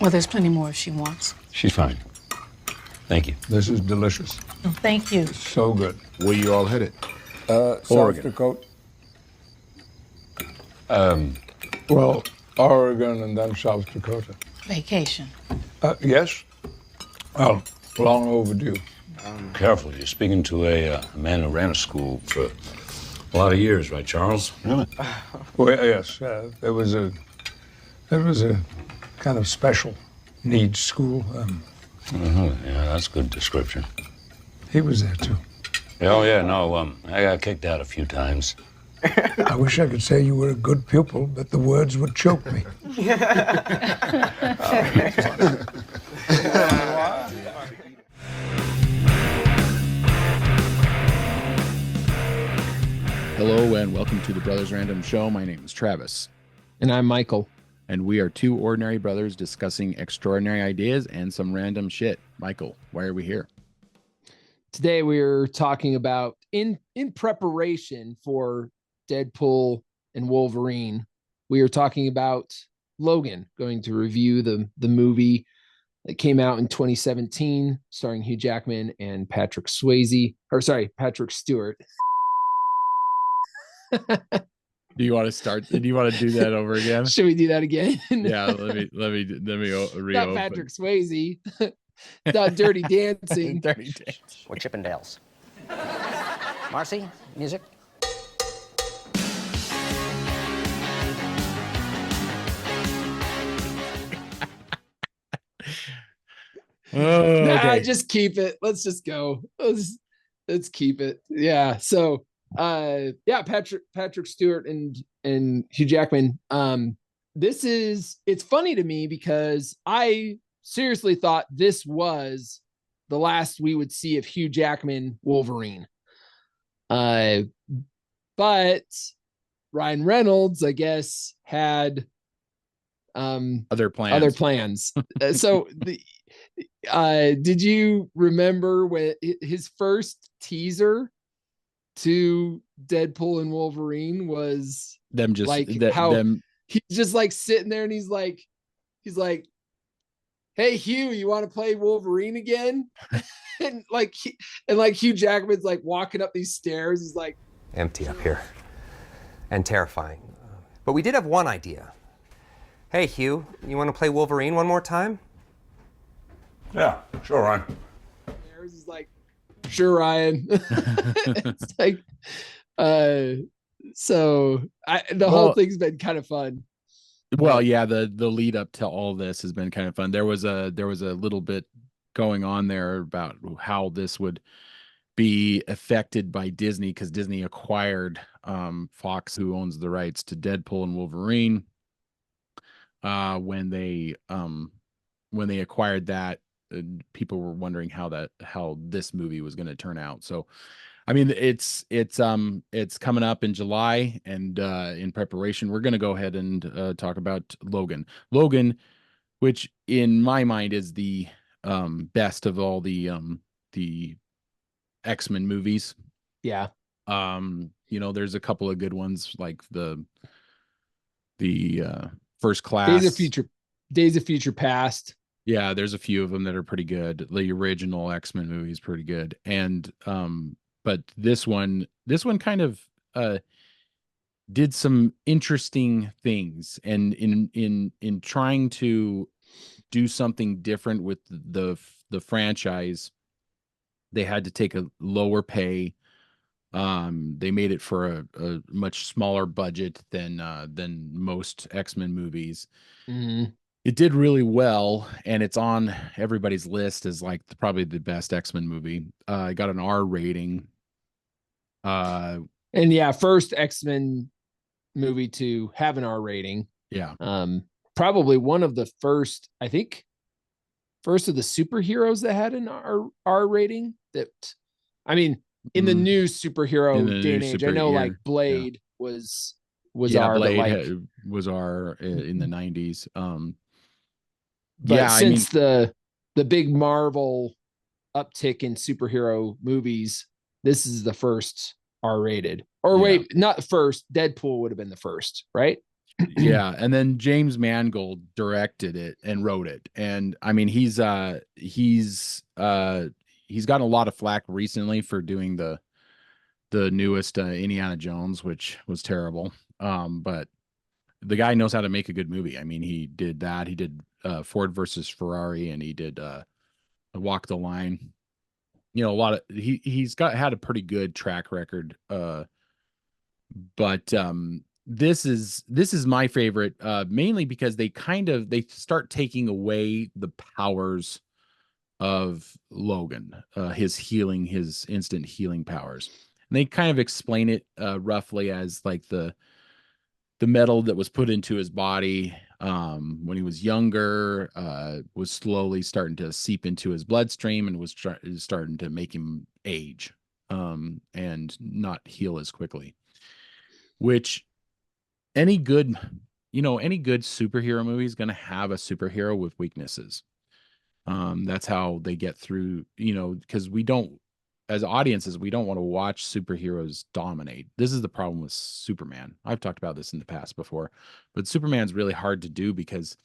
Well, there's plenty more if she wants. She's fine. Thank you. This is delicious. Oh, thank you. So good. Where you all headed? South Dakota. Well, Oregon and then South Dakota. Vacation. Yes. Well, long overdue. Careful, you're speaking to a man who ran a school for a lot of years, right, Charles? Really? Well, yes. There was a kind of special needs school. Yeah, that's a good description. He was there too. Oh, yeah, no, I got kicked out a few times. I wish I could say you were a good pupil, but the words would choke me. Hello and welcome to the Brothers Random Show. My name is Travis. And I'm Michael. And we are two ordinary brothers discussing extraordinary ideas and some random shit. Michael, why are we here? Today we're talking about in preparation for Deadpool and Wolverine. We are talking about Logan, going to review the movie that came out in 2017, starring Hugh Jackman and Patrick Stewart. Do you want to start? Do you want to do that over again? Should we do that again? Yeah, let me reopen. Not Patrick Swayze. Not Dirty Dancing. Dirty Dancing. Or Chippendales. Marcy, music. Nah, just keep it. Let's just go. Let's keep it. Yeah. So Patrick Stewart and Hugh Jackman. It's funny to me because I seriously thought this was the last we would see of Hugh Jackman Wolverine. But Ryan Reynolds, I guess, had other plans. So did you remember when his first teaser to Deadpool and Wolverine was them just like he's just like sitting there and he's like, hey Hugh, you want to play Wolverine again? and Hugh Jackman's like walking up these stairs. He's like, Empty up here. And terrifying. But we did have one idea. Hey Hugh, you want to play Wolverine one more time? Yeah, sure, Ryan. He's like, sure, Ryan. It's like, the whole thing's been kind of fun. Well, yeah, the lead up to all this has been kind of fun. There was a little bit going on there about how this would be affected by Disney, because Disney acquired Fox, who owns the rights to Deadpool and Wolverine. When they acquired that, people were wondering how this movie was going to turn out. So, I mean, it's coming up in July, and in preparation, we're going to go ahead and talk about Logan, which in my mind is the best of all the X-Men movies. Yeah. There's a couple of good ones like the First Class, Days of Future Past. Yeah, there's a few of them that are pretty good. The original X-Men movie is pretty good. And but this one kind of did some interesting things, and in trying to do something different with the franchise, they had to take a lower pay. They made it for a much smaller budget than most X-Men movies. Mm-hmm. It did really well, and it's on everybody's list as like probably the best X-Men movie. It got an R rating. And yeah, first X-Men movie to have an R rating. Yeah. Probably one of the first of the superheroes that had an R rating. That, I mean, in the new superhero day and age, I know like Blade was R. Blade was R in the 90s. But since the big Marvel uptick in superhero movies, this is the first R-rated. Or wait, not the first. Deadpool would have been the first, right? Yeah, and then James Mangold directed it and wrote it. And I mean, he's gotten a lot of flack recently for doing the newest Indiana Jones, which was terrible. But the guy knows how to make a good movie. I mean, he did that. He did Ford versus Ferrari, and he did Walk the Line. You know, a lot of he's had a pretty good track record. But this is my favorite, mainly because they start taking away the powers of Logan, his instant healing powers. And they kind of explain it roughly as like the metal that was put into his body when he was younger was slowly starting to seep into his bloodstream and was starting to make him age and not heal as quickly. Which any good, any good superhero movie is going to have a superhero with weaknesses. That's how they get through, because as audiences, we don't want to watch superheroes dominate. This is the problem with Superman. I've talked about this in the past before, but Superman's really hard to do because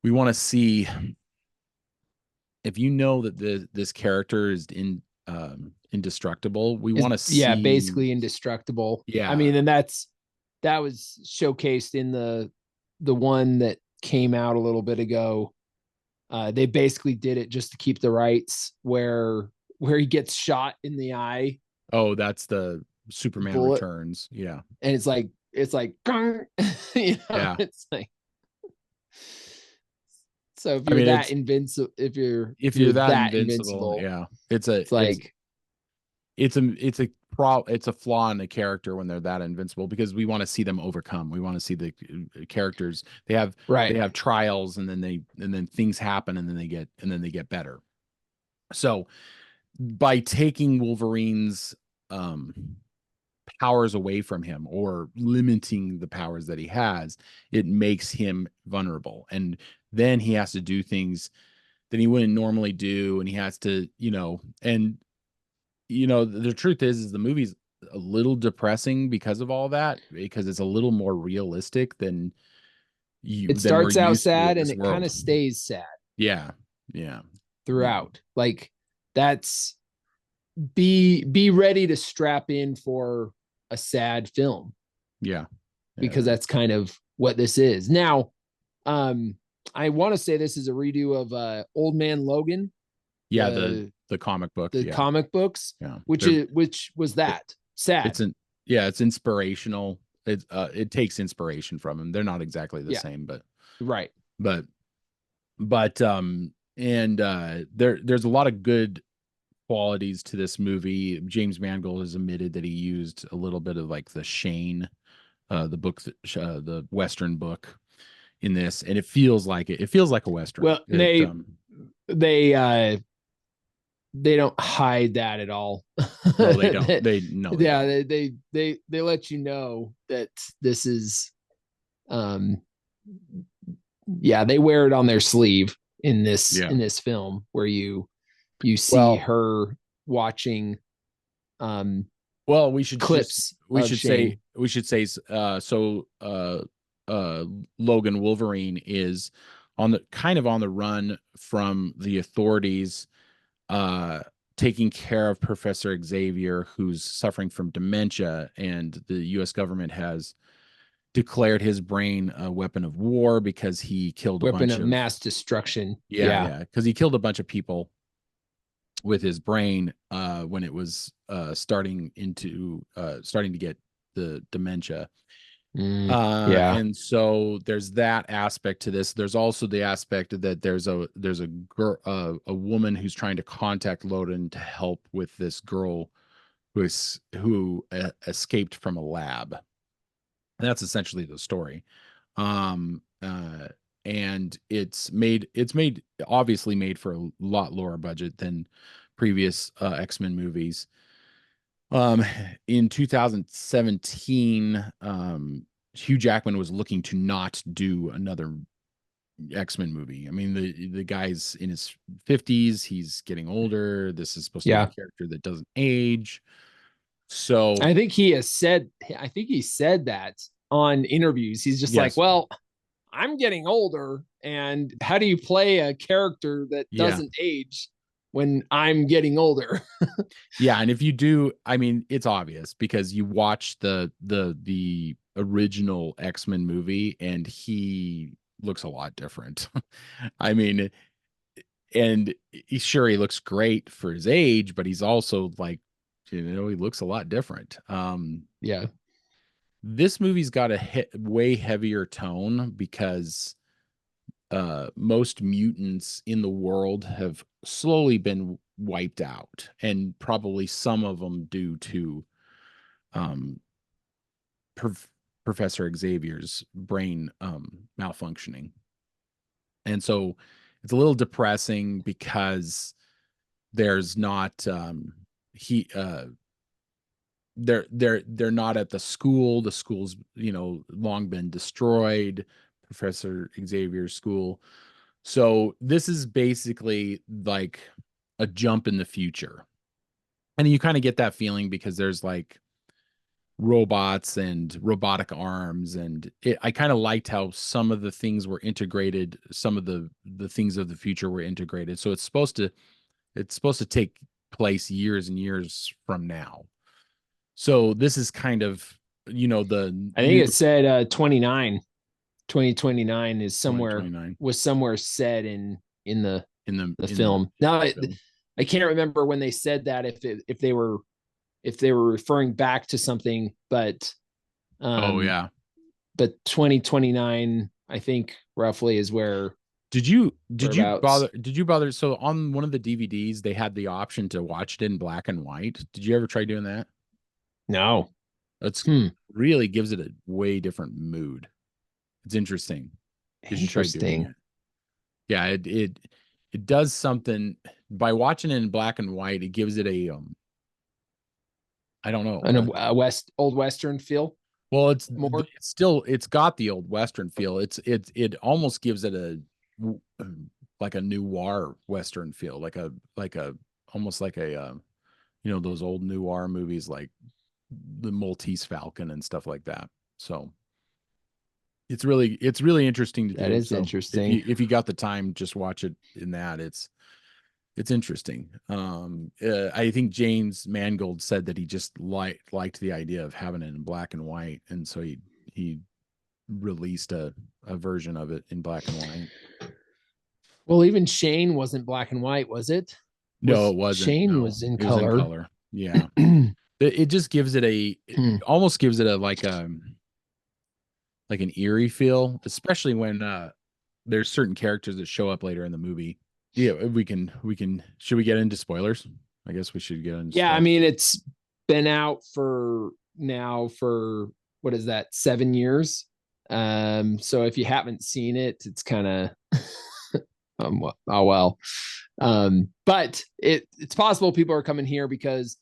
we want to see, if you know that this character is indestructible, we want to see, basically indestructible. Yeah. I mean, and that was showcased in the one that came out a little bit ago. They basically did it just to keep the rights where he gets shot in the eye. Oh, that's the Superman bullet. Returns. Yeah. And it's like yeah. It's like, so if you're that invincible, if you're that invincible, yeah, it's a flaw in the character when they're that invincible, because we want to see them overcome. We want to see the characters. They have trials, and then things happen, and then they get better. So by taking Wolverine's powers away from him, or limiting the powers that he has, it makes him vulnerable, and then he has to do things that he wouldn't normally do, and he has to, the truth is the movie's a little depressing because of all that, because it's a little more realistic than it starts out sad and it kind of stays sad. Yeah Throughout. Like, that's be ready to strap in for a sad film. Yeah. Because that's kind of what this is. Now, I want to say this is a redo of Old Man Logan. Yeah, the comic book. The comic books. Yeah. Which was that sad. It's inspirational. It takes inspiration from him. They're not exactly the same, but right. But there's a lot of good qualities to this movie. James Mangold has admitted that he used a little bit of like the Shane, the book, the Western book in this, and it feels like a Western. Well, they don't hide that at all. No, they don't. They let you know that this is, they wear it on their sleeve in this film, where you see her watching. Well, we should clips. We should say. Logan Wolverine is on the run from the authorities, taking care of Professor Xavier, who's suffering from dementia, and the U.S. government has declared his brain a weapon of war because he killed a bunch of mass destruction. Yeah, because he killed a bunch of people with his brain when it was starting to get the dementia. And so there's that aspect to this. There's also the aspect that there's a girl, a woman who's trying to contact Logan to help with this girl who escaped from a lab. And that's essentially the story. And it's obviously made for a lot lower budget than previous X-Men movies. In 2017, Hugh Jackman was looking to not do another X-Men movie. I mean, the guy's in his 50s, he's getting older. This is supposed to be a character that doesn't age. So I think he said that on interviews. He's just like, Yes. well, I'm getting older, and how do you play a character that Yeah. doesn't age when I'm getting older? Yeah, and if you do, I mean, it's obvious because you watch the original X-Men movie and he looks a lot different. I mean, and he looks great for his age, but he's also like, he looks a lot different. Yeah. This movie's got a way heavier tone because most mutants in the world have slowly been wiped out, and probably some of them due to um, Professor Xavier's brain malfunctioning. And so it's a little depressing because there's not he they're not at the school. The school's, long been destroyed, Professor Xavier's school. So this is basically like a jump in the future. And you kind of get that feeling because there's like robots and robotic arms, and I kind of liked how some of the things were integrated, some of the things of the future were integrated. So it's supposed to take place years and years from now. So this is kind of, the I think it said 2029 is somewhere 2029 was somewhere said in the in the film. Now film. I can't remember when they said that, if they were referring back to something, but Oh yeah. but 2029 I think roughly is where. Did you Whereabouts. bother? So on one of the DVDs, they had the option to watch it in black and white. Did you ever try doing that? No. That's really gives it a way different mood. It's interesting. You should try doing it. Yeah, it does something by watching it in black and white. It gives it a I don't know, a old Western feel. well, it's More. it's got the old Western feel. It almost gives it a like a noir Western feel, like a almost like a those old noir movies like the Maltese Falcon and stuff like that. So it's really interesting to do. That is So interesting. if you got the time, just watch it in that. It's interesting. I think James Mangold said that he just liked the idea of having it in black and white, and so he released a version of it in black and white. Well, even Shane wasn't black and white, was it? No, it wasn't. Shane was in It color. was in color. Yeah. It just gives it it almost gives it a like an eerie feel, especially when there's certain characters that show up later in the movie. Yeah, we can should we get into spoilers? I guess we should get into I mean, it's been out for what is that, 7 years? So if you haven't seen it, it's kind of oh well. But it's possible people are coming here because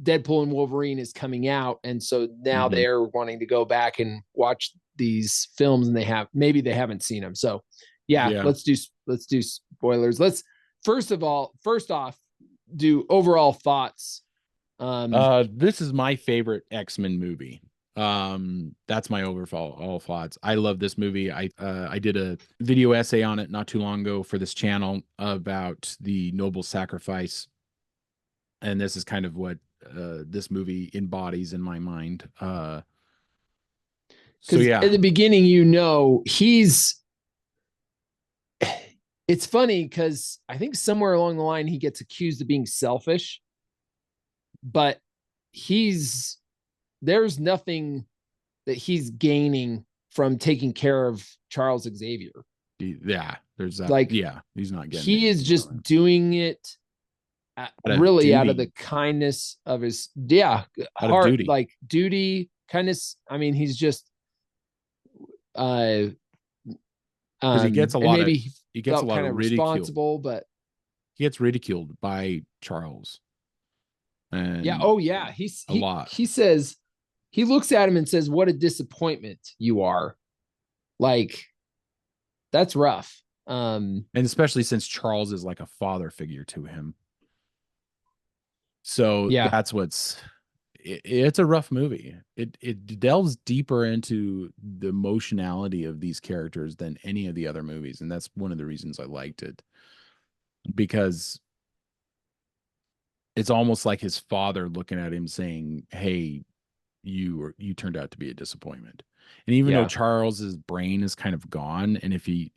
Deadpool and Wolverine is coming out, and so now they're wanting to go back and watch these films, and they haven't seen them. So yeah. let's do spoilers. Let's first off do overall thoughts. This is my favorite X-Men movie. That's my overall thoughts. I love this movie. I did a video essay on it not too long ago for this channel about the noble sacrifice, and this is kind of what this movie embodies in my mind. So yeah, at the beginning, it's funny because I think somewhere along the line he gets accused of being selfish, but there's nothing that he's gaining from taking care of Charles Xavier. Yeah, there's that. Like, yeah, he's not getting. He is just doing it really out of the kindness of his heart, like duty, kindness. I mean, he's just because he gets a lot of responsible, but he gets ridiculed by Charles. And he's a lot. He says, he looks at him and says, "What a disappointment you are." Like, that's rough. And especially since Charles is like a father figure to him. So that's it's a rough movie. It delves deeper into the emotionality of these characters than any of the other movies, and that's one of the reasons I liked it, because it's almost like his father looking at him saying, "Hey, you turned out to be a disappointment." And even though Yeah. Charles's brain is kind of gone, and if he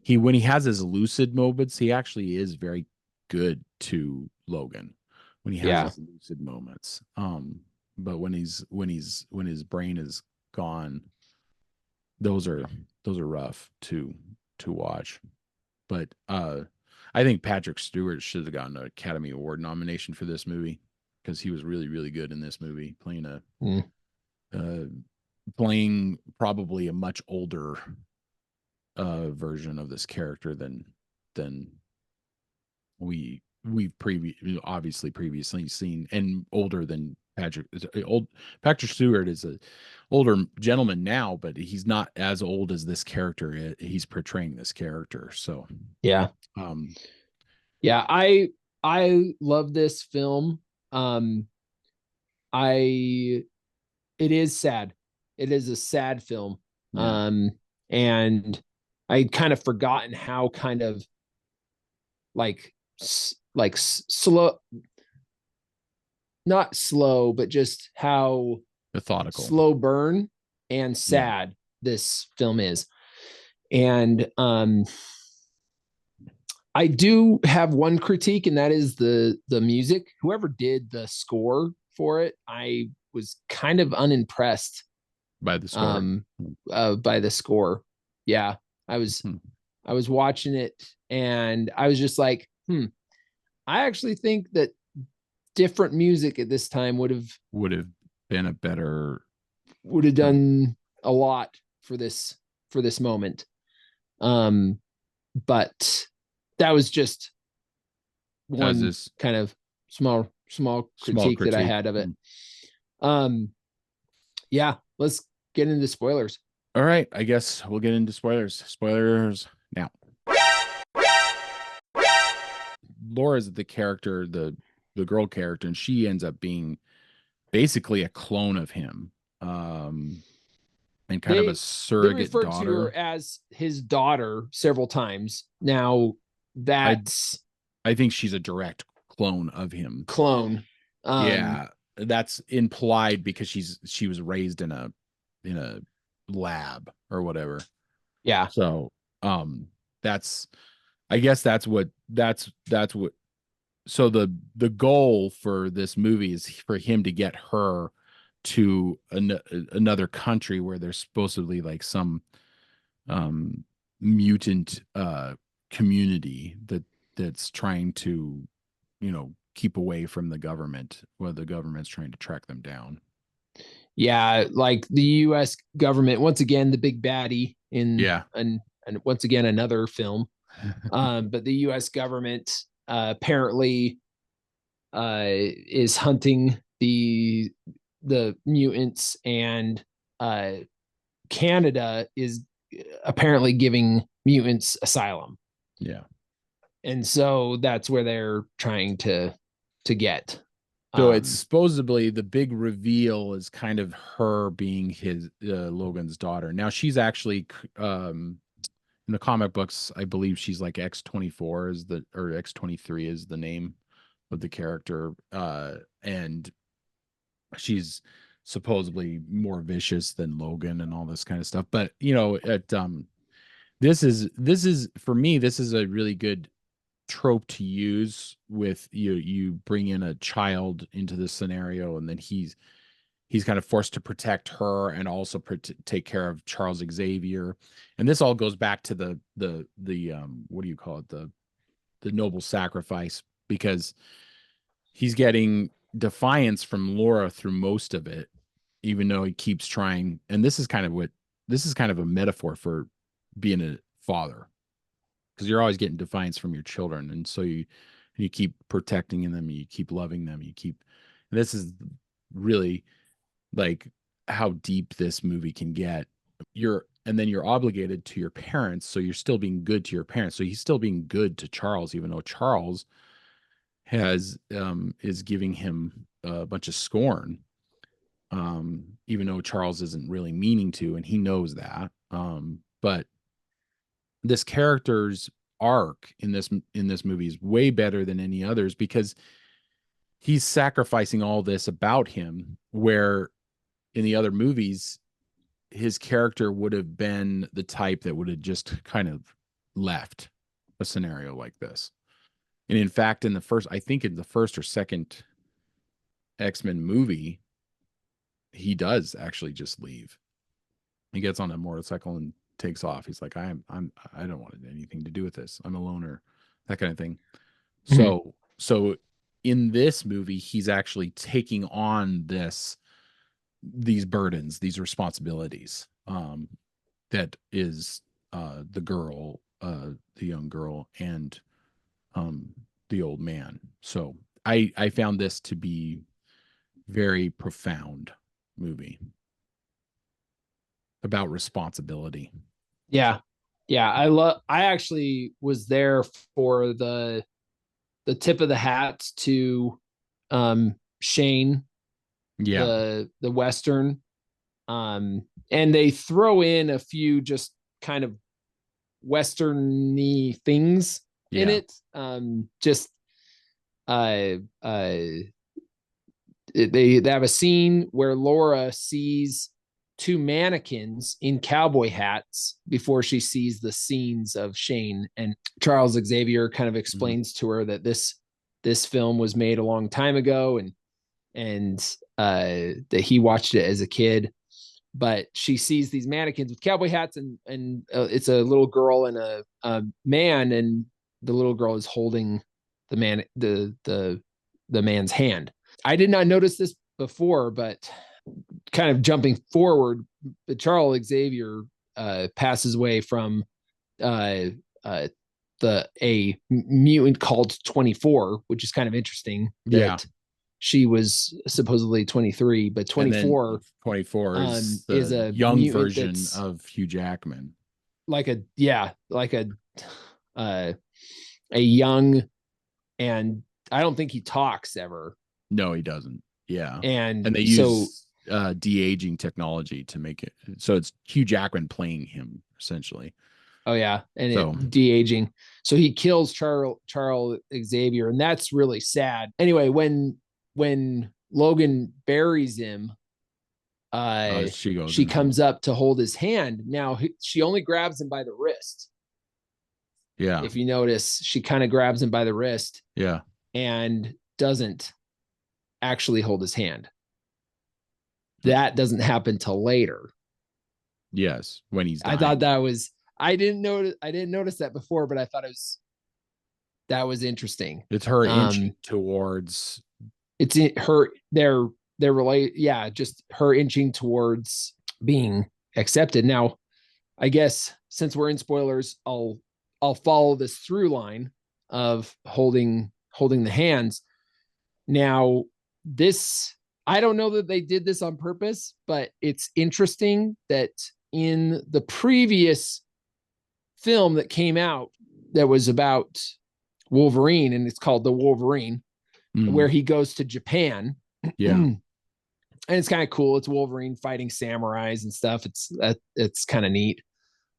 when he has his lucid moments, he actually is very good to Logan when he has Yeah. his lucid moments. But when his brain is gone, those are rough to watch. But I think Patrick Stewart should have gotten an Academy Award nomination for this movie, because he was really, really good in this movie, playing Mm. playing probably a much older version of this character than we've previously seen, and older than Patrick Stewart is a older gentleman now, but he's not as old as this character he's portraying this character. So Yeah. um Yeah. I love this film. Um, I it is sad. It is a sad film. yeah, And I'd kind of forgotten how kind of like slow, not slow, but just how methodical. slow burn and sad this film is. And I do have one critique, and that is the music. Whoever did the score for it, I was kind of unimpressed By the score. by the score. Yeah, I was I was watching it and I was just like, I actually think that different music at this time would have been a better done a lot for this moment. But that was just one this kind of small critique that I had of it. Yeah, let's get into spoilers. All right, I guess we'll get into spoilers now. Laura's the character, the girl character, and she ends up being basically a clone of him, and kind of a surrogate they referred daughter. to her as his daughter several times. Now that's I think she's a direct clone of him. Clone. Yeah, that's implied because she was raised in a lab or whatever. Yeah. So that's I guess that's what so the goal for this movie is for him to get her to another country where there's supposedly like some mutant community that's trying to keep away from the government, where the government's trying to track them down. Yeah, like the US government, once again the big baddie in and once again another film. But the US government apparently is hunting the mutants, and Canada is apparently giving mutants asylum. Yeah. And so that's where they're trying to get. So it's supposedly the big reveal is kind of her being his Logan's daughter. Now she's actually in the comic books, I believe she's like X-24 is or X-23 is the name of the character, and she's supposedly more vicious than Logan and all this kind of stuff. But this is for me, this is a really good trope to use with you bring in a child into this scenario, and then he's kind of forced to protect her and also take care of Charles Xavier. And this all goes back to the what do you call it, the noble sacrifice, because he's getting defiance from Laura through most of it, even though he keeps trying. And this is kind of a metaphor for being a father, because you're always getting defiance from your children, and so you keep protecting them, you keep loving them, and this is really like how deep this movie can get. And then you're obligated to your parents, so you're still being good to your parents. So he's still being good to Charles, even though Charles is giving him a bunch of scorn. even though Charles isn't really meaning to, and he knows that. But this character's arc in this movie is way better than any others because he's sacrificing all this about him, where in the other movies his character would have been the type that would have just kind of left a scenario like this. And in fact, in the first or second X-Men movie, he does actually just leave. He gets on a motorcycle and takes off. He's like, I don't want anything to do with this. I'm a loner, that kind of thing. Mm-hmm. So in this movie, he's actually taking on these burdens, these responsibilities. That is the young girl, and the old man. So I found this to be very profound movie about responsibility. Yeah. I actually was there for the tip of the hat to Shane, the Western. And they throw in a few just kind of Western-y things in it. They have a scene where Laura sees two mannequins in cowboy hats before she sees the scenes of Shane, and Charles Xavier kind of explains to her that this film was made a long time ago, and that he watched it as a kid. But she sees these mannequins with cowboy hats, and it's a little girl and a man, and the little girl is holding the man's hand. I did not notice this before, but kind of jumping forward, Charles Xavier passes away from a mutant called 24, which is kind of interesting. She was supposedly 23, but 24 is a young version of Hugh Jackman. Like a young, and I don't think he talks ever. No, he doesn't. Yeah. And they use de-aging technology to make it so it's Hugh Jackman playing him essentially. Oh yeah, and it de-aging. So he kills Charles Xavier, and that's really sad. Anyway, when Logan buries him, she comes up to hold his hand. Now she only grabs him by the wrist. Yeah. If you notice, she kind of grabs him by the wrist. Yeah. And doesn't actually hold his hand. That doesn't happen till later. Yes, when he's dying. I thought that was I didn't notice that before, but I thought that was interesting. It's her inching towards. It's her. They're related. Yeah, just her inching towards being accepted. Now, I guess since we're in spoilers, I'll follow this through line of holding the hands. Now, I don't know that they did this on purpose, but it's interesting that in the previous film that came out that was about Wolverine, and it's called The Wolverine, where he goes to Japan. Yeah. And it's kind of cool. It's Wolverine fighting samurais and stuff. It's kind of neat.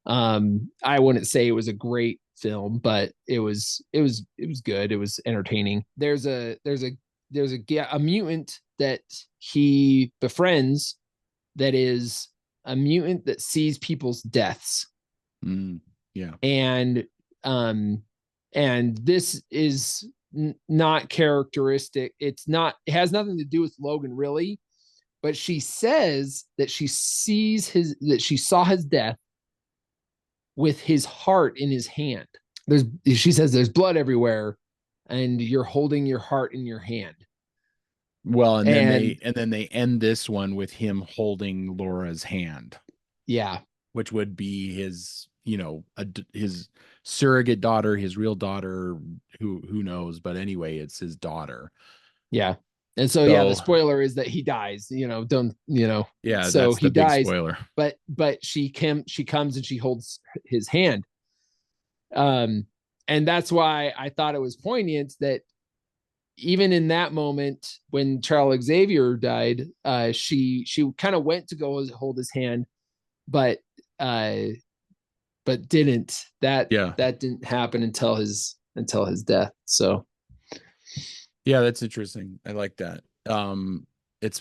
I wouldn't say it was a great film, but it was good. It was entertaining. There's a mutant that he befriends that is a mutant that sees people's deaths. Yeah. And this is not characteristic. It has nothing to do with Logan really, but she says that she saw his death with his heart in his hand. She says there's blood everywhere and you're holding your heart in your hand. Well, and then they end this one with him holding Laura's hand. Yeah. Which would be his, his surrogate daughter, his real daughter, who knows, but anyway, it's his daughter. Yeah. And so yeah, the spoiler is that he dies, Yeah, so that's he dies, big spoiler. But she comes and she holds his hand. And that's why I thought it was poignant that even in that moment when Charles Xavier died, she kind of went to go hold his hand, but didn't. That Yeah. didn't happen until his death. So Yeah, that's interesting. I like that. It's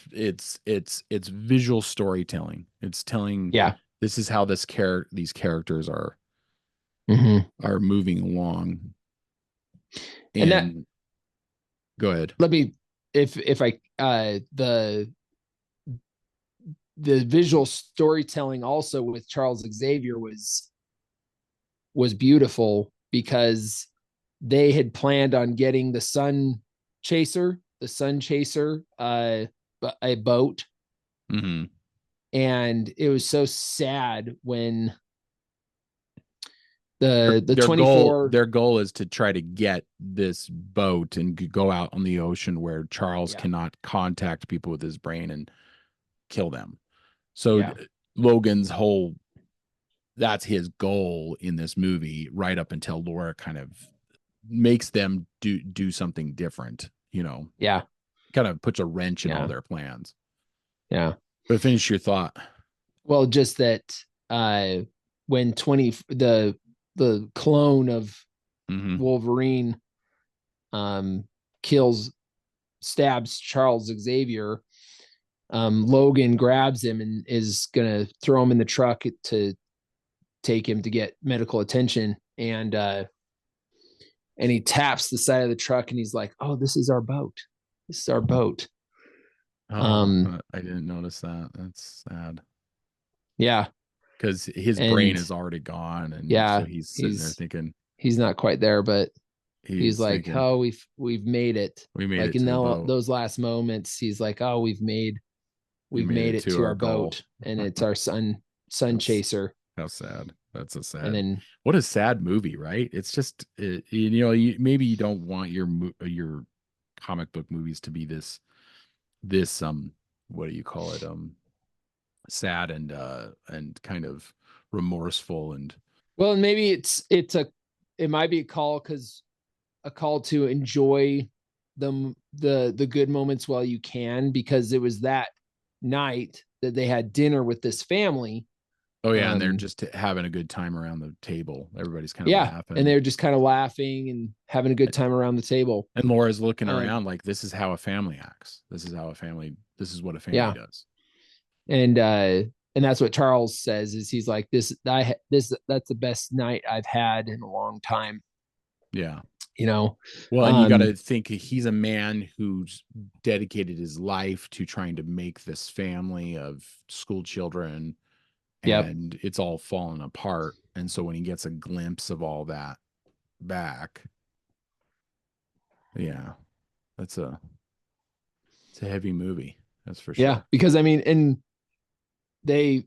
visual storytelling. It's telling yeah. this is how these characters Mm-hmm. are moving along. And that, And go ahead. let me, if I the visual storytelling also with Charles Xavier was beautiful, because they had planned on getting the sun chaser, a boat. Mm-hmm. And it was so sad when the their 24 their goal is to try to get this boat and go out on the ocean where Charles Yeah. cannot contact people with his brain and kill them. So Yeah. Logan's whole, that's his goal in this movie, right up until Laura kind of makes them do something different, yeah. kind of puts a wrench in Yeah. all their plans. Yeah. But finish your thought. Well, just that when the clone of Mm-hmm. Wolverine stabs Charles Xavier, Logan grabs him and is gonna throw him in the truck to take him to get medical attention, and he taps the side of the truck and he's like, "Oh, this is our boat. This is our boat." I didn't notice that. That's sad. Yeah, Because his brain is already gone, and yeah, so he's sitting there thinking he's not quite there, but he's like, thinking, "Oh, we've made it." we made Like it in to the boat. those last moments, he's like, "Oh, we've made it to our goal. boat, and it's our sun chaser." How sad. That's a sad. And then, what a sad movie, right? It's just maybe you don't want your comic book movies to be this what do you call it, sad and kind of remorseful, and well, and maybe it might be a call to enjoy the good moments while you can, because it was that night that they had dinner with this family. oh yeah, and they're just having a good time around the table. Everybody's kind of laughing, and they're just kind of laughing and having a good time around the table. and Laura's looking around like, this is how a family acts. This is what a family does. And that's what Charles says, is he's like, that's the best night I've had in a long time. Yeah. Well, and you got to think, he's a man who's dedicated his life to trying to make this family of school children, and it's all fallen apart. And so when he gets a glimpse of all that back, yeah, it's a heavy movie. That's for sure. Yeah, because I mean, and they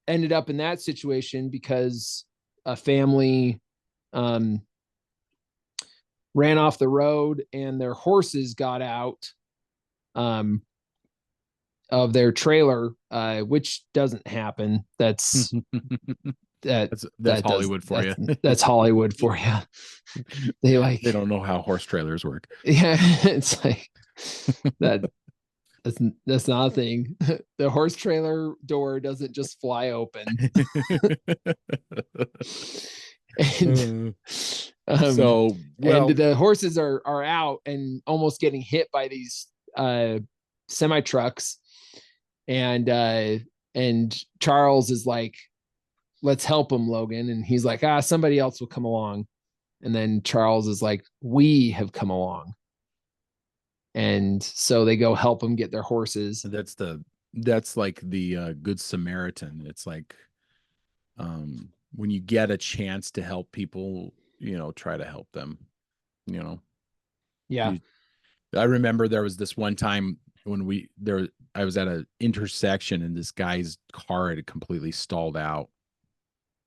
ended up in that situation because a family ran off the road and their horses got out of their trailer, which doesn't happen. That's Hollywood for you. That's Hollywood for you. They don't know how horse trailers work. Yeah, it's like that's not a thing. The horse trailer door doesn't just fly open. And and the horses are out and almost getting hit by these semi trucks, and Charles is like, "Let's help him, Logan," and he's like, somebody else will come along, and then Charles is like, "We have come along," and so they go help him get their horses. That's like the Good Samaritan. It's like, when you get a chance to help people, try to help them, Yeah. I remember there was this one time when I was at an intersection and this guy's car had completely stalled out,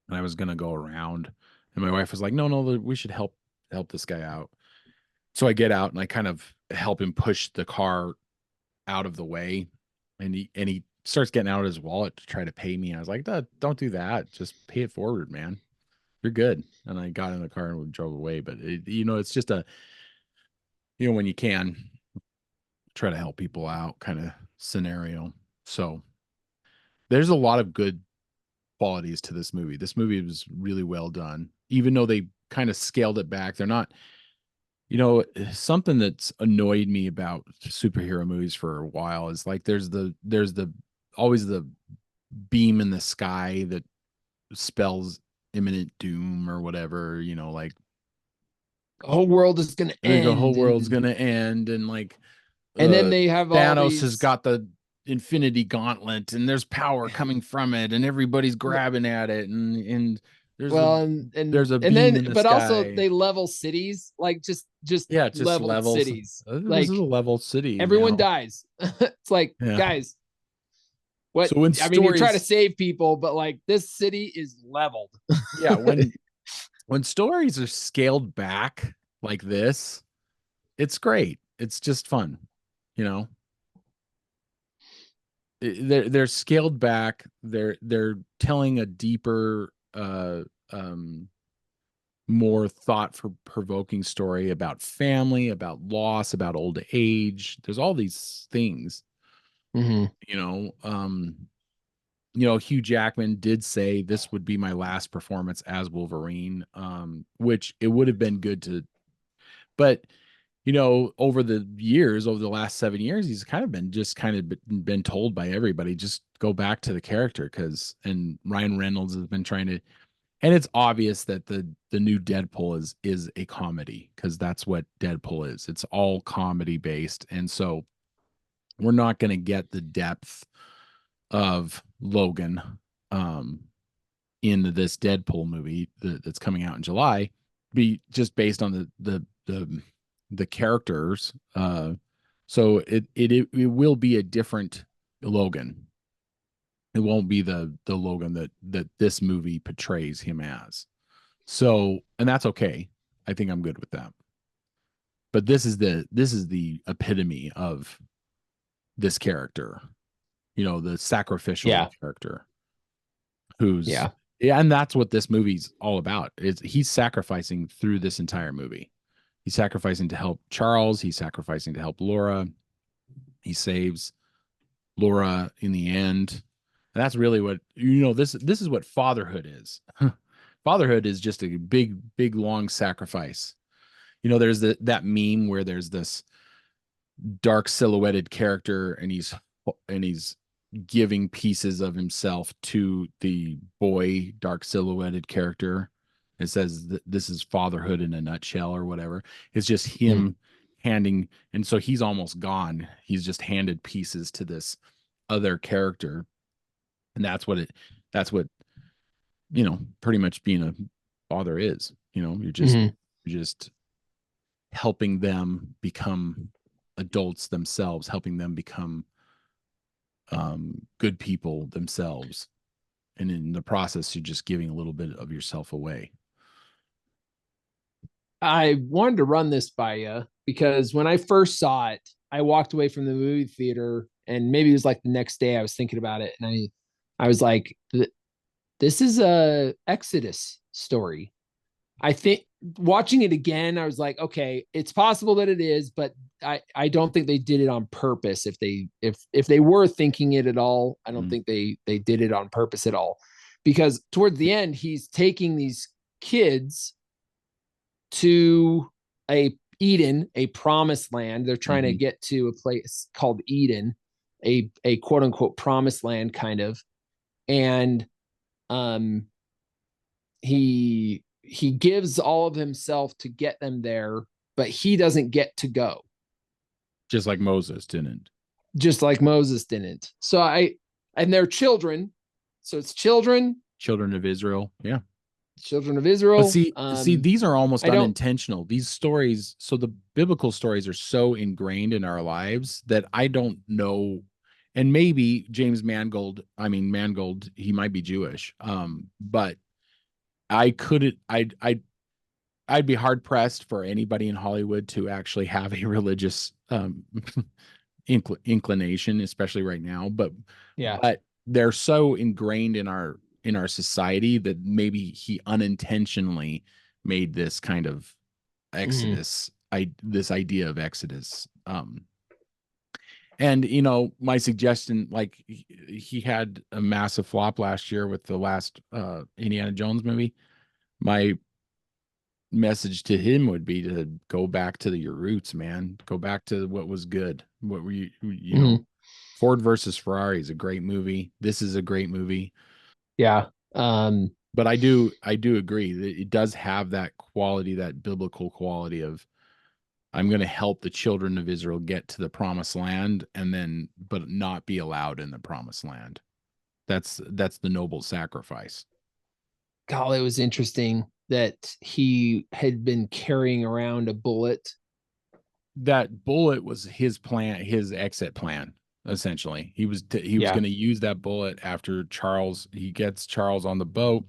and I was going to go around, and my wife was like, no, we should help this guy out. So I get out and I kind of help him push the car out of the way, and he starts getting out his wallet to try to pay me. I was like, don't do that. Just pay it forward, man. You're good. And I got in the car and we drove away. But it's just when you can, try to help people out kind of scenario. So there's a lot of good qualities to this movie. This movie was really well done, even though they kind of scaled it back. They're not, something that's annoyed me about superhero movies for a while is like there's always the beam in the sky that spells imminent doom or whatever, like The whole world is going to end. the whole world's going to end, and like and then they have Thanos all these... has got the Infinity Gauntlet, and there's power coming from it, and everybody's grabbing at it, and there's there's a beam in the but sky. Also they level cities, like just level levels. cities. This is a level city. Everyone now. dies. It's like, guys, what? So when you try to save people, but like this city is leveled. Yeah, when stories are scaled back like this, it's great. It's just fun, They're scaled back. They're telling a deeper, more thought-provoking story about family, about loss, about old age. There's all these things, Hugh Jackman did say this would be my last performance as Wolverine, which it would have been good to, but over the last 7 years, he's been told by everybody, just go back to the character, and Ryan Reynolds has been trying to, and it's obvious that the new Deadpool is a comedy, because that's what Deadpool is. It's all comedy based. And so we're not going to get the depth of Logan in this Deadpool movie that's coming out in July, be just based on the characters. So it will be a different Logan. It won't be the Logan that this movie portrays him as. So, and that's okay. I think I'm good with that. But this is the epitome of this character, the sacrificial character who's and that's what this movie's all about. He's sacrificing through this entire movie. He's sacrificing to help Charles. He's sacrificing to help Laura. He saves Laura in the end. And that's really what, this is what fatherhood is. Fatherhood is just a big, big, long sacrifice. There's that meme where there's this dark silhouetted character, and he's giving pieces of himself to the boy dark silhouetted character. It says this is fatherhood in a nutshell or whatever. It's just him handing, and so he's almost gone. He's just handed pieces to this other character. And that's what pretty much being a father is. You're just helping them become adults themselves, helping them become good people themselves. And in the process, you're just giving a little bit of yourself away. I wanted to run this by you because when I first saw it, I walked away from the movie theater, and maybe it was like the next day I was thinking about it, and I was like, this is a Exodus story. I think watching it again, I was like, okay, it's possible that it is, but I don't think they did it on purpose. If they were thinking it at all, I don't think they did it on purpose at all, because towards the end, he's taking these kids to Eden, a promised land. They're trying to get to a place called Eden, a quote unquote promised land kind of. And he gives all of himself to get them there, but he doesn't get to go. Just like Moses didn't. So and they're children. So it's children of Israel. Yeah. Children of Israel. But see, these are almost unintentional. These stories, so the biblical stories are so ingrained in our lives that I don't know. And maybe James Mangold, he might be Jewish. But I'd be hard pressed for anybody in Hollywood to actually have a religious inclination, especially right now. But they're so ingrained in our society that maybe he unintentionally made this kind of exodus this idea of Exodus. And my suggestion, like he had a massive flop last year with the last Indiana Jones movie. My message to him would be to go back to your roots, man. Go back to what was good. What were you know, Ford versus Ferrari is a great movie. This is a great movie. Yeah. But I do agree that it does have that quality, that biblical quality of, I'm going to help the children of Israel get to the promised land, but not be allowed in the promised land. That's the noble sacrifice. God, it was interesting that he had been carrying around a bullet. That bullet was his plan, his exit plan. Essentially, he was going to use that bullet after he gets Charles on the boat.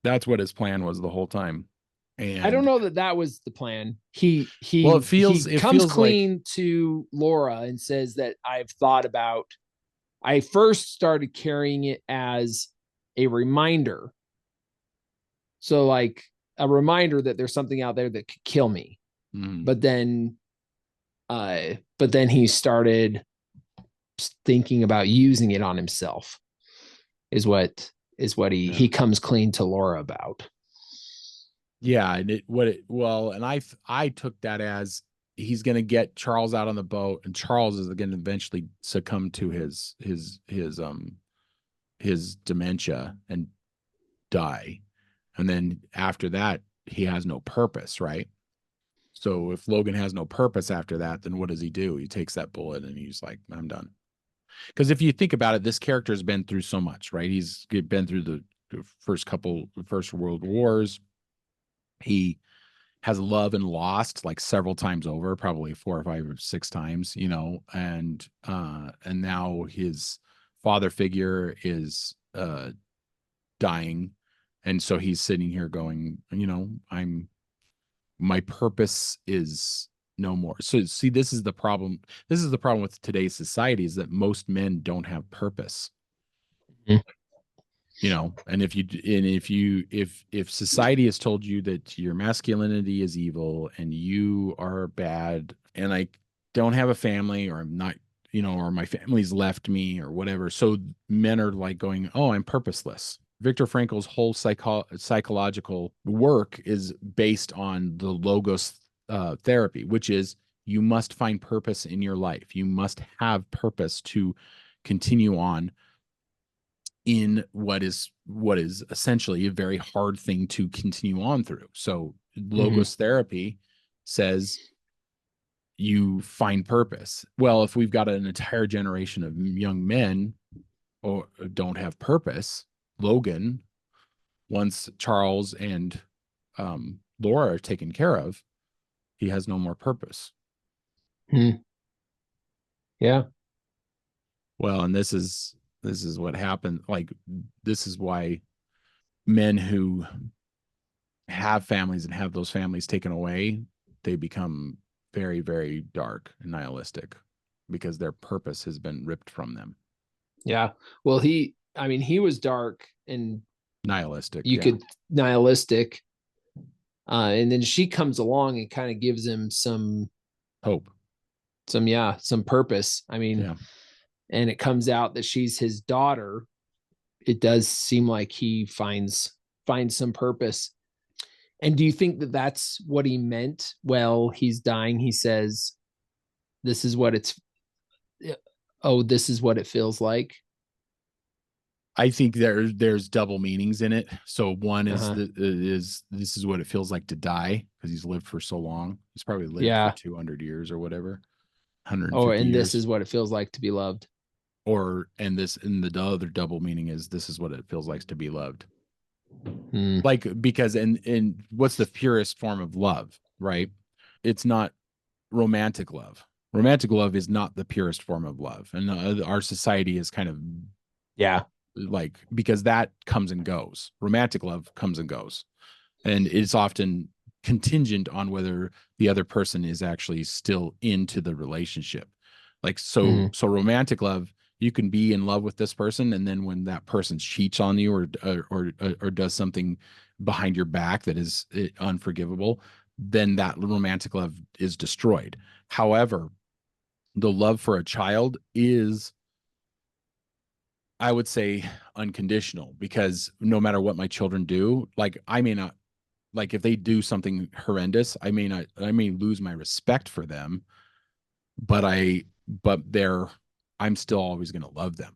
That's what his plan was the whole time. And I don't know that was the plan. He it comes feels clean like, to Laura and says that I first started carrying it as a reminder. So like a reminder that there's something out there that could kill me. But then he started thinking about using it on himself is what he comes clean to Laura about. Yeah, and I took that as he's going to get Charles out on the boat, and Charles is going to eventually succumb to his dementia and die. And then after that, he has no purpose, right? So if Logan has no purpose after that, then what does he do? He takes that bullet and he's like, I'm done. Because if you think about it, this character has been through so much, right? He's been through the first World Wars. He has loved and lost like several times over, probably 4 or 5 or 6 times, and now his father figure is dying. And so he's sitting here going, my purpose is no more. So see, this is the problem. This is the problem with today's society, is that most men don't have purpose. And if society has told you that your masculinity is evil and you are bad, and I don't have a family, or I'm not, or my family's left me or whatever. So men are like going, oh, I'm purposeless. Viktor Frankl's whole psychological work is based on the logos therapy, which is you must find purpose in your life. You must have purpose to continue on in what is essentially a very hard thing to continue on through. So logos therapy says you find purpose. Well, if we've got an entire generation of young men or don't have purpose, Logan, once Charles and Laura are taken care of, he has no more purpose. Yeah. Well, and this is what happened. Like, this is why men who have families and have those families taken away, they become very, very dark and nihilistic because their purpose has been ripped from them. Yeah. Well, he was dark and nihilistic. Nihilistic. And then she comes along and kind of gives him some hope, some purpose. And it comes out that she's his daughter. It does seem like he finds some purpose. And do you think that that's what he meant? Well, he's dying. He says, this is what it feels like. I think there's double meanings in it. So one is this is what it feels like to die, because he's lived for so long. He's probably lived for 200 years or whatever. 150 years. This is what it feels like to be loved. And the other double meaning is this is what it feels like to be loved. Like, because and what's the purest form of love, right? It's not romantic love. Romantic love is not the purest form of love. And our society is kind of like, because that comes and goes. Romantic love comes and goes, and it's often contingent on whether the other person is actually still into the relationship. Like, so romantic love, you can be in love with this person, and then when that person cheats on you or does something behind your back that is unforgivable, then that romantic love is destroyed. However, the love for a child is, I would say, unconditional, because no matter what my children do, like I may not, like if they do something horrendous, I may lose my respect for them, but I'm still always going to love them.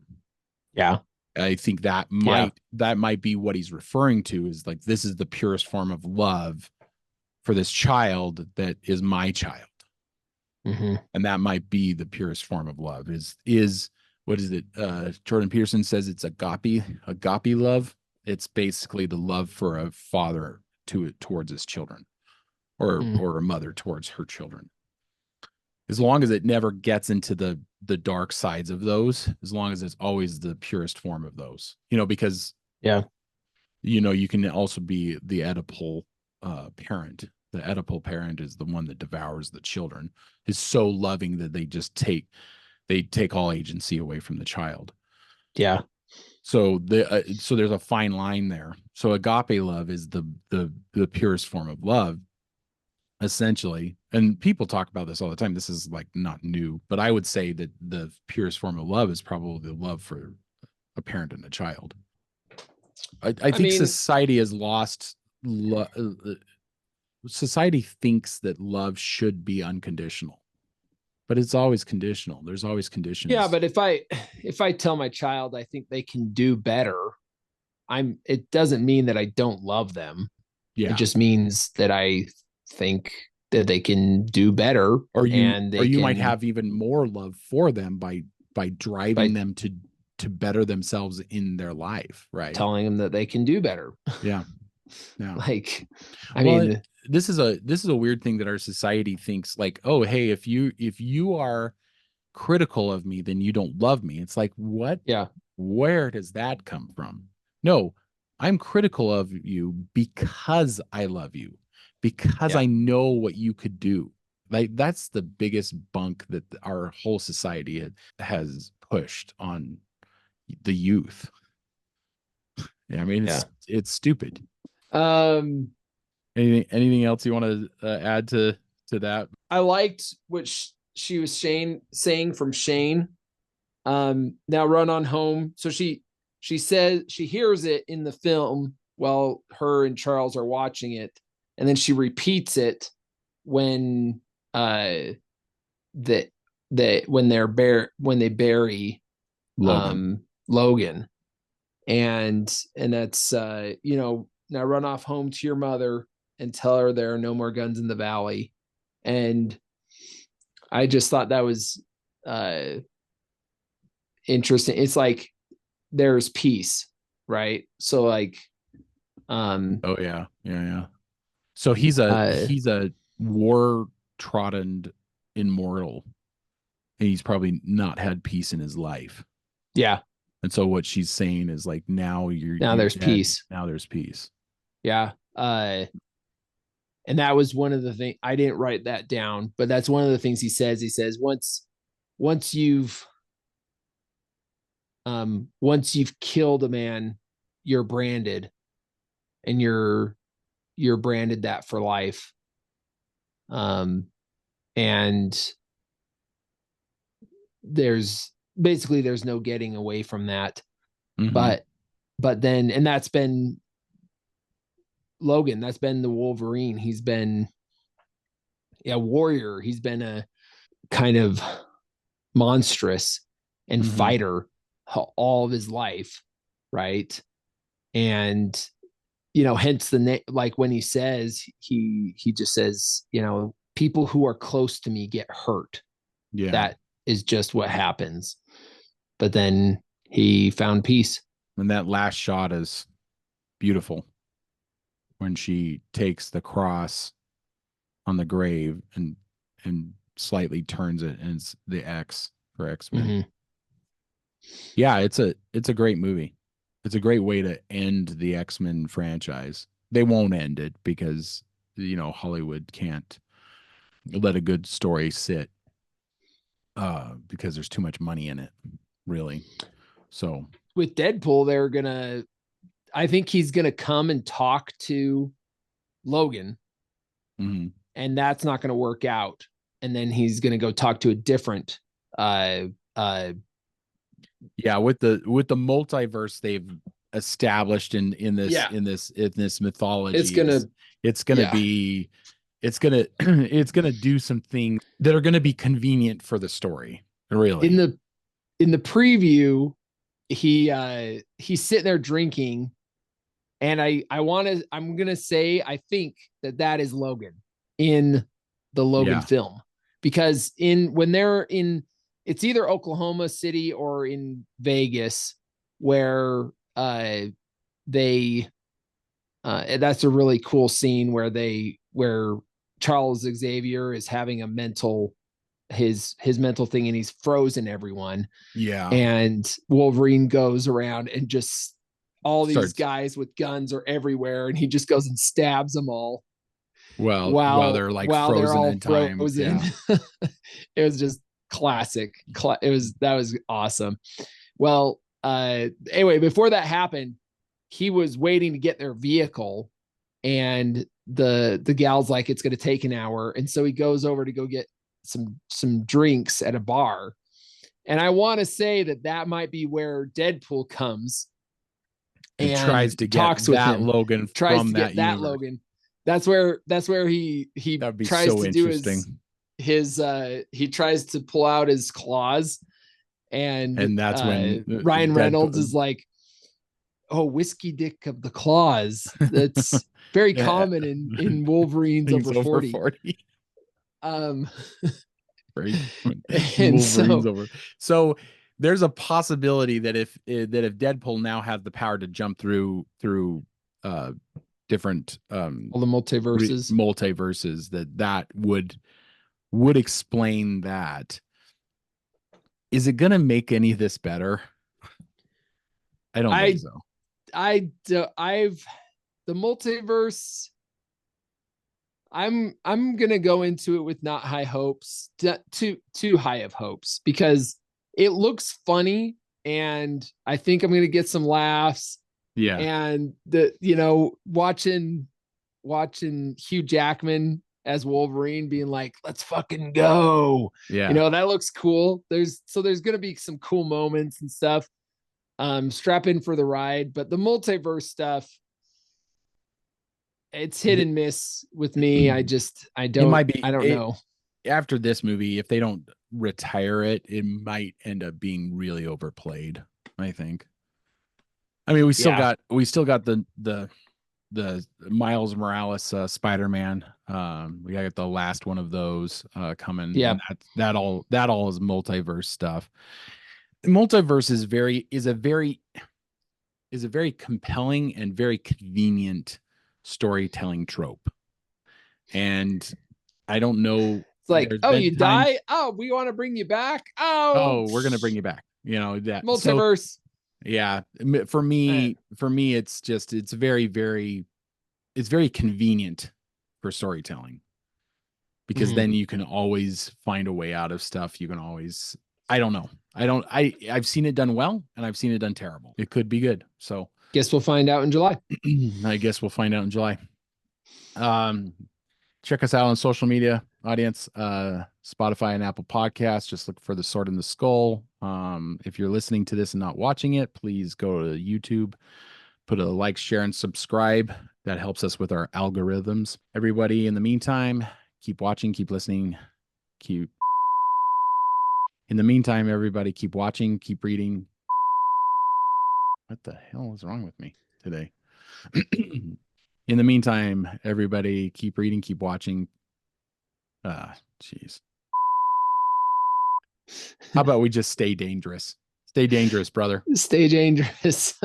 Yeah. I think that might be what he's referring to, is like, this is the purest form of love for this child that is my child. Mm-hmm. And that might be the purest form of love is what is it? Jordan Peterson says it's agape love. It's basically the love for a father towards his children, or a mother towards her children. As long as it never gets into the dark sides of those, as long as it's always the purest form of those, because you can also be the Oedipal parent. The Oedipal parent is the one that devours the children, is so loving that they take all agency away from the child. Yeah. So so there's a fine line there. So agape love is the purest form of love, essentially. And people talk about this all the time. This is like not new, but I would say that the purest form of love is probably the love for a parent and a child. I think society has lost society thinks that love should be unconditional, but it's always conditional. There's always conditions. Yeah, but if I tell my child I think they can do better, it doesn't mean that I don't love them. Yeah. It just means that I think that they can do better, or you might have even more love for them by driving them to better themselves in their life, right? Telling them that they can do better. Yeah. Like, I mean, this is a weird thing that our society thinks, like, oh, hey, if you are critical of me, then you don't love me. It's like, what? Yeah. Where does that come from? No, I'm critical of you because I love you, because I know what you could do. Like, that's the biggest bunk that our whole society has pushed on the youth. Yeah, I mean, it's stupid. Anything else you want to add to that? I liked what she was saying from Shane. Now run on home. So she says she hears it in the film while her and Charles are watching it, and then she repeats it when when they bury Logan. And that's now run off home to your mother and tell her there are no more guns in the valley. And I just thought that was interesting. It's like there's peace, right? So like oh yeah. So he's a war trodden immortal, and he's probably not had peace in his life. Yeah. And so what she's saying is like, now there's dead. peace. Now there's peace. Yeah. And that was one of the things, I didn't write that down, but that's one of the things he says. He says, once you've killed a man, you're branded, and you're branded that for life. And there's no getting away from that. Mm-hmm. But then, and that's been Logan, that's been the Wolverine. He's been a warrior. He's been a kind of monstrous and fighter all of his life, right? And hence the name. Like when he says, he just says, people who are close to me get hurt. Yeah, that is just what happens. But then he found peace. And that last shot is beautiful, when she takes the cross on the grave and slightly turns it, and it's the X for X-Men. Mm-hmm. Yeah, it's a great movie. It's a great way to end the X-Men franchise. They won't end it because Hollywood can't let a good story sit because there's too much money in it, really. So with Deadpool, I think he's gonna come and talk to Logan, Mhm. and that's not going to work out. And then he's going to go talk to a different Yeah, with the multiverse they've established in Yeah. this mythology, It's gonna it's gonna yeah. be it's gonna it's gonna do some things that are gonna be convenient for the story. Really. in the preview, he's sitting there drinking, and I'm gonna say I think that is Logan in the Logan Yeah. film, because when they're in, it's either Oklahoma City or in Vegas, where they that's a really cool scene where Charles Xavier is having a mental his mental thing, and he's frozen everyone, Yeah. and Wolverine goes around and just all these Starts- guys with guns are everywhere, and he just goes and stabs them all while they're like while frozen they're all in time. frozen. Yeah. It was just classic. That was awesome. Well, anyway, before that happened, he was waiting to get their vehicle, and the gal's like, it's going to take an hour, and so he goes over to go get some drinks at a bar. And I want to say that might be where Deadpool comes and tries to get talks with that him. Logan Tries from to get that universe. Logan. That's where he That'd be tries so to do interesting. his he tries to pull out his claws, and that's when Ryan Reynolds is like, oh, whiskey dick of the claws. That's very common in Wolverines He's over 40. Right. And Wolverine's over. So there's a possibility that if Deadpool now has the power to jump through different all the multiverses, that would explain that. Is it gonna make any of this better? I don't think so. The multiverse, I'm gonna go into it with not high hopes, too high of hopes, because it looks funny, and I think I'm gonna get some laughs. Yeah. And watching Hugh Jackman as Wolverine being like, let's fucking go. Yeah. That looks cool. There's gonna be some cool moments and stuff. Strap in for the ride. But the multiverse stuff, it's hit and miss with me. I don't know. After this movie, if they don't retire it, it might end up being really overplayed, I think. I mean, we still got the Miles Morales Spider-Man. We got the last one of those coming. Yeah. And that all is multiverse stuff. Multiverse is a very compelling and very convenient storytelling trope. And I don't know. It's like, oh, you die? Oh, we want to bring you back. Oh, we're gonna bring you back. That multiverse. So, yeah, for me, it's very convenient for storytelling, because then you can always find a way out of stuff. You can always, I don't know. I've seen it done well, and I've seen it done terrible. It could be good. So guess we'll find out in July. I guess we'll find out in July. Check us out on social media, audience, Spotify and Apple Podcasts. Just look for The Sword in the Skull. If you're listening to this and not watching it, please go to YouTube, put a like, share, and subscribe. That helps us with our algorithms. Everybody, in the meantime, keep watching, keep listening, in the meantime, everybody, keep watching, keep reading. What the hell is wrong with me today? In the meantime, everybody, keep reading, keep watching. Jeez. How about we just stay dangerous? Stay dangerous, brother. Stay dangerous.